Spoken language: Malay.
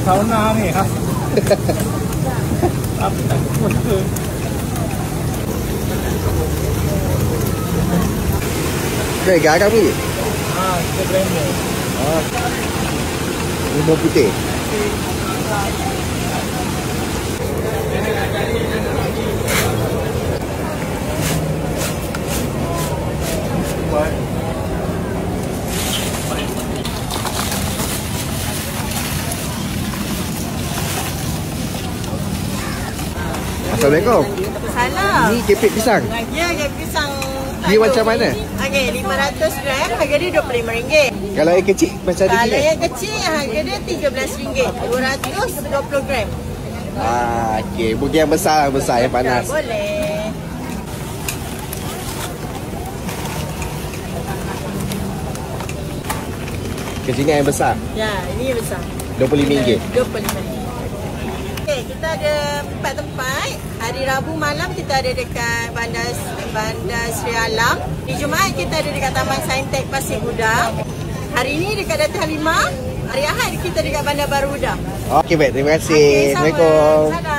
sauna ni. Ha. Apa tak kuat. Okay, garam ni? Kita blender. Ini bawang putih. Assalamualaikum. Salam. Ni kepek pisang. Ya, kepek pisang. Dia macam mana? Okey, 500 gram harga dia RM25. Kalau yang kecil macam ada Kalau gini. yang kecil harga dia RM13. 220 gram. Okey, mungkin yang besar yang panas. Boleh. Kecilnya yang besar. Ya, ini yang besar. RM25. RM25. Okey, kita ada 4 tempat. Hari Rabu malam kita ada dekat Bandar Sri Alam. Di Jumaat kita ada dekat Taman Saintek Pasir Gudang. Hari ini dekat Datuk Halimah. Hari Ahad kita dekat Bandar Baru Udah. Okey, baik. Terima kasih. Okey, sama. Assalamualaikum. Salam.